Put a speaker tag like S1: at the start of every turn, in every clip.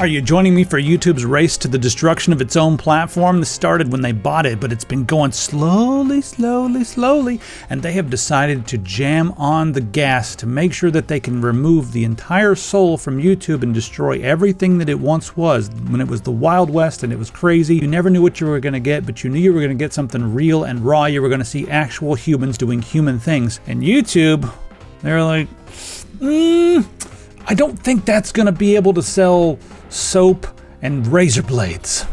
S1: Are you joining me for YouTube's race to the destruction of its own platform? This started when they bought it, but it's been going slowly, and they have decided to jam on the gas to make sure that they can remove the entire soul from YouTube and destroy everything that it once was. When it was the Wild West and it was crazy, you never knew what you were going to get, but you knew you were going to get something real and raw. You were going to see actual humans doing human things. And YouTube, they're like, I don't think that's going to be able to sell soap and razor blades.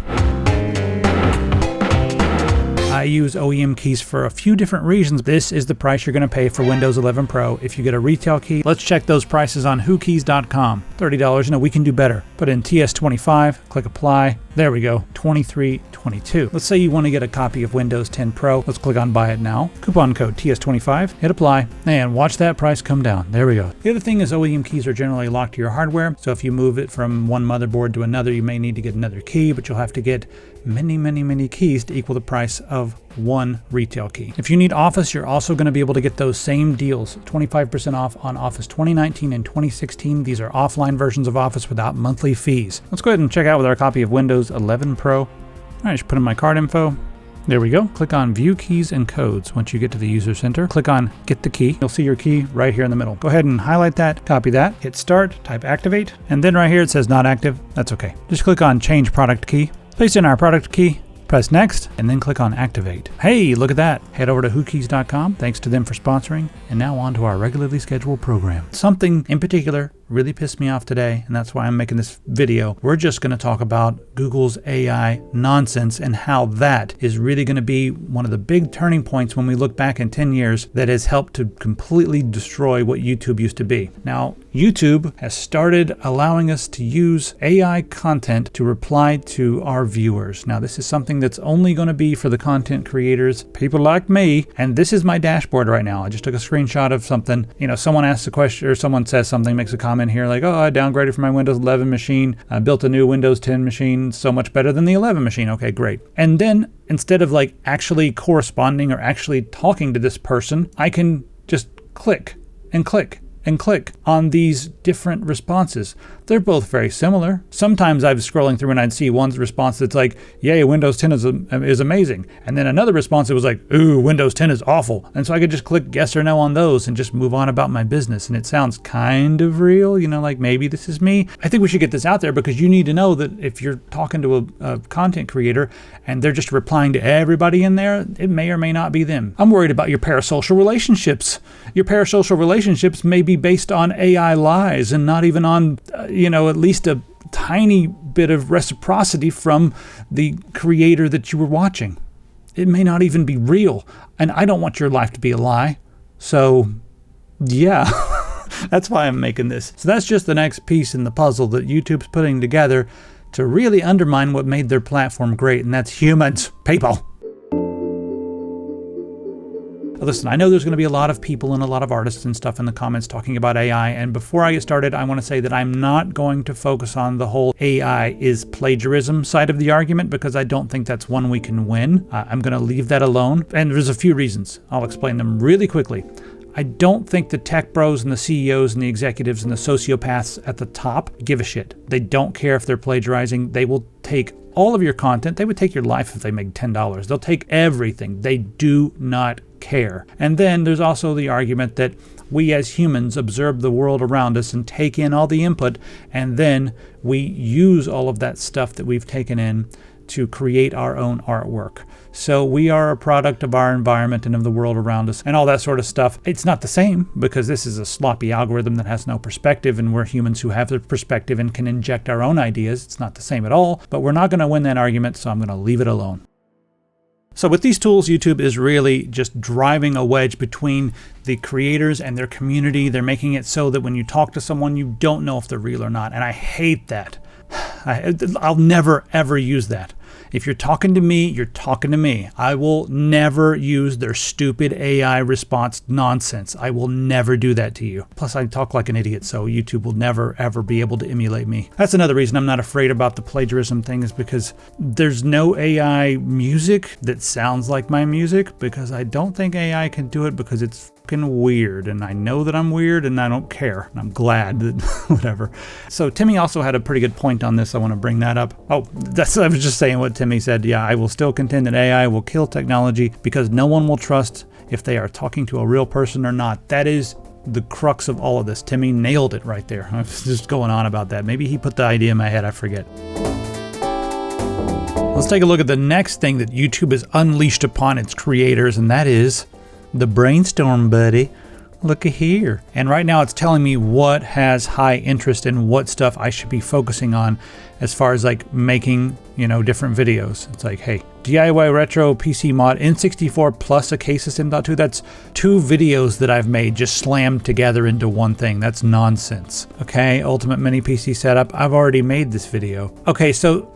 S1: I use OEM keys for a few different reasons. This is the price you're going to pay for Windows 11 Pro if you get a retail key. Let's check those prices on whokeys.com. $30, we can do better. Put in TS25, click apply. There we go, $23.22. Let's say you want to get a copy of Windows 10 Pro. Let's click on buy it now. Coupon code TS25, hit apply, and watch that price come down. There we go. The other thing is OEM keys are generally locked to your hardware. So if you move it from one motherboard to another, you may need to get another key, but you'll have to get many keys to equal the price of one retail key. If you need Office, you're also going to be able to get those same deals, 25% off on Office 2019 and 2016. These are offline versions of Office without monthly fees. Let's go ahead and check out with our copy of Windows 11 Pro. All right, just put in my card info. There we go. Click on View Keys and Codes. Once you get to the User Center, click on Get the Key. You'll see your key right here in the middle. Go ahead and highlight that, copy that, hit Start, type Activate, and then right here it says Not Active. That's okay. Just click on Change Product Key. Paste in our product key, press Next, and then click on Activate. Hey, look at that. Head over to whokeys.com. Thanks to them for sponsoring. And now on to our regularly scheduled program. Something in particular really pissed me off today, and that's why I'm making this video. We're just going to talk about Google's AI nonsense and how that is really going to be one of the big turning points when we look back in 10 years that has helped to completely destroy what YouTube used to be. Now, YouTube has started allowing us to use AI content to reply to our viewers. Now, this is something that's only going to be for the content creators, people like me, and this is my dashboard right now. I just took a screenshot of something. You know, someone asks a question or someone says something, makes a comment here like, oh, I downgraded from my Windows 11 machine. I built a new Windows 10 machine, so much better than the 11 machine. Okay, great. And then instead of like actually corresponding or actually talking to this person, I can just click and click and click on these different responses. They're both very similar. Sometimes I'm scrolling through and I'd see one response that's like, yay, Windows 10 is amazing. And then another response that was like, ooh, Windows 10 is awful. And so I could just click yes or no on those and just move on about my business. And it sounds kind of real, you know, like maybe this is me. I think we should get this out there because you need to know that if you're talking to a content creator and they're just replying to everybody in there, it may or may not be them. I'm worried about your parasocial relationships. Your parasocial relationships may be based on AI lies and not even on, at least a tiny bit of reciprocity from the creator that you were watching. It may not even be real. And I don't want your life to be a lie. So, yeah, that's why I'm making this. So that's just the next piece in the puzzle that YouTube's putting together to really undermine what made their platform great, and that's humans, people. Listen, I know there's going to be a lot of people and a lot of artists and stuff in the comments talking about AI, and before I get started, I want to say that I'm not going to focus on the whole AI is plagiarism side of the argument because I don't think that's one we can win. I'm going to leave that alone, and there's a few reasons. I'll explain them really quickly. I don't think the tech bros and the CEOs and the executives and the sociopaths at the top give a shit. They don't care if they're plagiarizing. They will take all of your content. They would take your life if they make $10. They'll take everything. They do not care. And then there's also the argument that we as humans observe the world around us and take in all the input, and then we use all of that stuff that we've taken in to create our own artwork. So we are a product of our environment and of the world around us and all that sort of stuff. It's not the same because this is a sloppy algorithm that has no perspective, and we're humans who have the perspective and can inject our own ideas. It's not the same at all, but we're not going to win that argument, so I'm going to leave it alone. So with these tools, YouTube is really just driving a wedge between the creators and their community. They're making it so that when you talk to someone, you don't know if they're real or not. And I hate that. I'll never, ever use that. If you're talking to me, you're talking to me. I will never use their stupid AI response nonsense. I will never do that to you. Plus, I talk like an idiot, so YouTube will never, ever be able to emulate me. That's another reason I'm not afraid about the plagiarism thing, is because there's no AI music that sounds like my music, because I don't think AI can do it because it's fucking weird, and I know that I'm weird, and I don't care. I'm glad that whatever. So Timmy also had a pretty good point on this. I want to bring that up. Oh, I was just saying what Timmy said. Yeah, I will still contend that AI will kill technology because no one will trust if they are talking to a real person or not. That is the crux of all of this. Timmy nailed it right there. I was just going on about that. Maybe he put the idea in my head. I forget. Let's take a look at the next thing that YouTube has unleashed upon its creators, and that is the brainstorm, buddy. Look at here. And right now it's telling me what has high interest and what stuff I should be focusing on as far as like making, different videos. It's like, hey, DIY retro PC mod N64 plus a K-System.2. That's 2 videos that I've made just slammed together into one thing. That's nonsense. Okay, Ultimate Mini PC setup. I've already made this video. Okay, so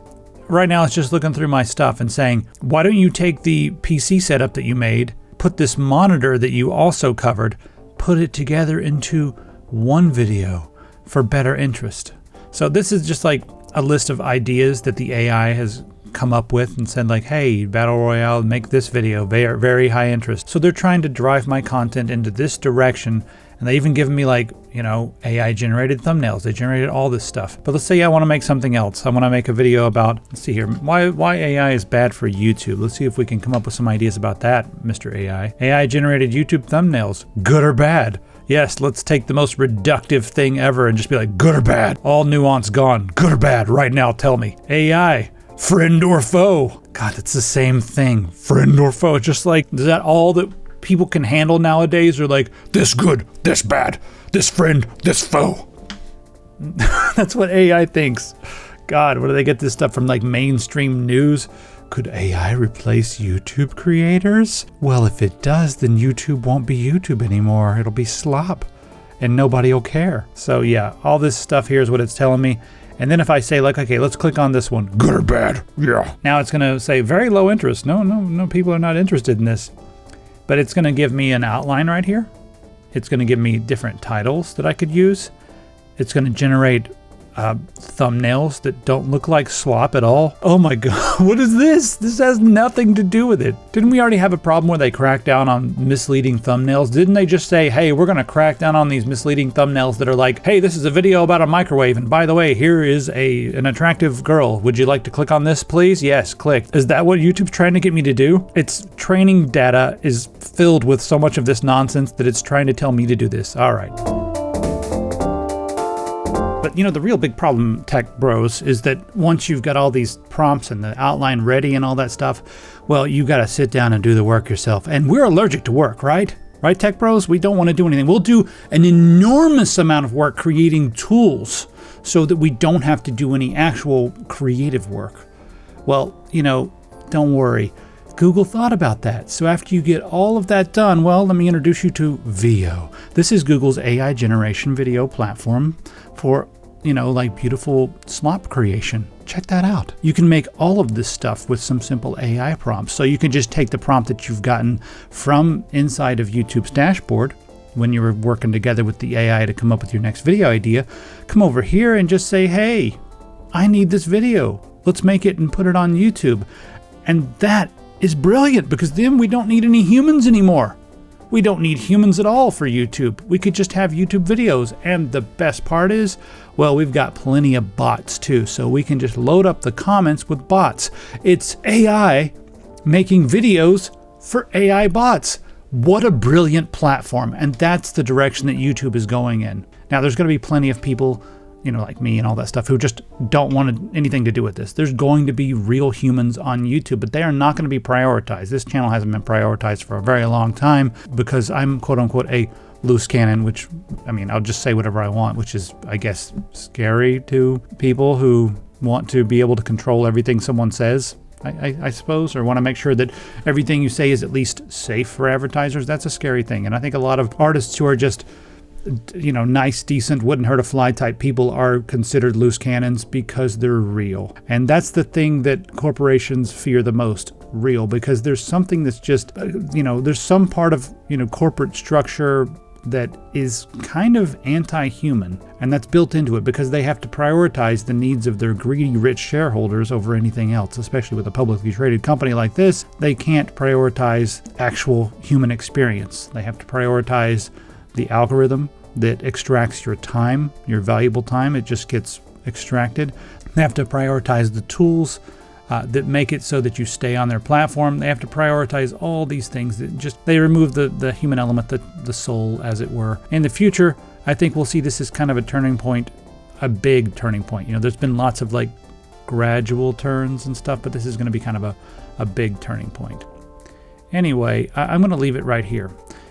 S1: right now it's just looking through my stuff and saying, why don't you take the PC setup that you made, put this monitor that you also covered, put it together into one video for better interest. So this is just like a list of ideas that the AI has come up with and said like, hey, Battle Royale, make this video very, very high interest. So they're trying to drive my content into this direction. And they even give me like, AI generated thumbnails. They generated all this stuff. But let's say I want to make something else. I want to make a video about, let's see here, why AI is bad for YouTube. Let's see if we can come up with some ideas about that, Mr. AI. AI generated YouTube thumbnails, good or bad? Yes, let's take the most reductive thing ever and just be like, good or bad? All nuance gone, good or bad? Right now, tell me. AI, friend or foe? God, it's the same thing. Friend or foe? Just like, is that all that people can handle nowadays? Or like, this good, this bad, this friend, this foe? That's what AI thinks. God, where do they get this stuff from? Like mainstream news? Could AI replace YouTube creators? Well, if it does, then YouTube won't be YouTube anymore. It'll be slop and nobody will care. So yeah, all this stuff here is what it's telling me. And then if I say like, okay, let's click on this one, good or bad? Yeah. Now it's gonna say very low interest. No, people are not interested in this. But it's gonna give me an outline right here. It's gonna give me different titles that I could use. It's gonna generate thumbnails that don't look like slop at all. Oh my God, what is this? This has nothing to do with it. Didn't we already have a problem where they cracked down on misleading thumbnails? Didn't they just say, hey, we're gonna crack down on these misleading thumbnails that are like, hey, this is a video about a microwave, and by the way, here is an attractive girl. Would you like to click on this, please? Yes, click. Is that what YouTube's trying to get me to do? Its training data is filled with so much of this nonsense that it's trying to tell me to do this. All right. But the real big problem, tech bros, is that once you've got all these prompts and the outline ready and all that stuff, well, you got to sit down and do the work yourself. And we're allergic to work, right? Right, tech bros? We don't want to do anything. We'll do an enormous amount of work creating tools so that we don't have to do any actual creative work. Well, don't worry. Google thought about that. So after you get all of that done, well, let me introduce you to Veo. This is Google's AI generation video platform for, like beautiful slop creation. Check that out. You can make all of this stuff with some simple AI prompts. So you can just take the prompt that you've gotten from inside of YouTube's dashboard when you were working together with the AI to come up with your next video idea, come over here and just say, hey, I need this video. Let's make it and put it on YouTube. And that is brilliant because then we don't need any humans anymore. We don't need humans at all for YouTube. We could just have YouTube videos. And the best part is, well, we've got plenty of bots too. So we can just load up the comments with bots. It's AI making videos for AI bots. What a brilliant platform. And that's the direction that YouTube is going in. Now, there's going to be plenty of people like me and all that stuff, who just don't want anything to do with this. There's going to be real humans on YouTube, but they are not going to be prioritized. This channel hasn't been prioritized for a very long time because I'm quote unquote a loose cannon, which, I'll just say whatever I want, which is, I guess, scary to people who want to be able to control everything someone says, I suppose, or want to make sure that everything you say is at least safe for advertisers. That's a scary thing. And I think a lot of artists who are just nice, decent, wouldn't hurt a fly type people are considered loose cannons because they're real. And that's the thing that corporations fear the most, real, because there's something that's just, there's some part of, corporate structure, that is kind of anti-human, and that's built into it because they have to prioritize the needs of their greedy rich shareholders over anything else. Especially with a publicly traded company like this, they can't prioritize actual human experience. They have to prioritize the algorithm that extracts your time, your valuable time. It just gets extracted. They have to prioritize the tools that make it so that you stay on their platform. They have to prioritize all these things that just, they remove the human element, the soul, as it were. In the future, I think we'll see this as kind of a turning point, a big turning point. You know, there's been lots of like gradual turns and stuff, but this is going to be kind of a big turning point. Anyway, I'm going to leave it right here.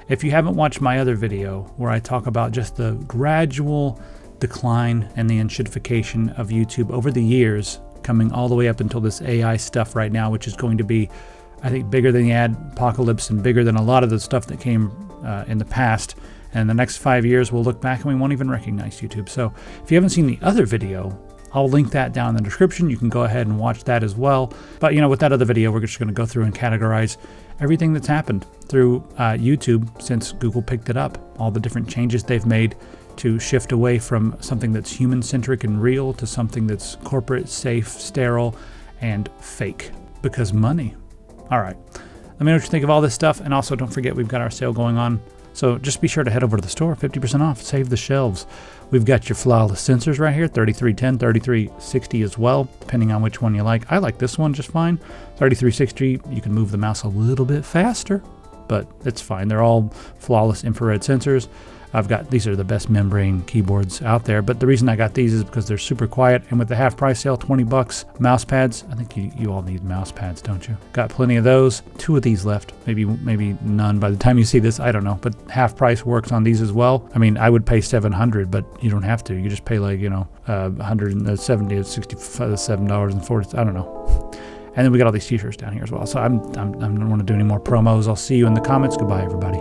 S1: If you haven't watched my other video where I talk about just the gradual decline and the enshittification of YouTube over the years, coming all the way up until this AI stuff right now, which is going to be, I think, bigger than the ad apocalypse and bigger than a lot of the stuff that came in the past. And in the next 5 years, we'll look back and we won't even recognize YouTube. So if you haven't seen the other video, I'll link that down in the description. You can go ahead and watch that as well. But you know, with that other video, we're just going to go through and categorize everything that's happened through YouTube since Google picked it up, all the different changes they've made to shift away from something that's human-centric and real to something that's corporate, safe, sterile, and fake. Because money. All right. Let me know what you think of all this stuff. And also, don't forget, we've got our sale going on. So just be sure to head over to the store, 50% off, save the shelves. We've got your flawless sensors right here, 3310, 3360 as well, depending on which one you like. I like this one just fine. 3360, you can move the mouse a little bit faster, but it's fine. They're all flawless infrared sensors. These are the best membrane keyboards out there, but the reason I got these is because they're super quiet, and with the half price sale, 20 bucks, mouse pads. I think you all need mouse pads, don't you? Got plenty of those. 2 of these left, maybe none by the time you see this, I don't know, but half price works on these as well. I mean, I would pay $700, but you don't have to. You just pay like, $170 or $67.40, I don't know. And then we got all these t-shirts down here as well. So I don't want to do any more promos. I'll see you in the comments. Goodbye, everybody.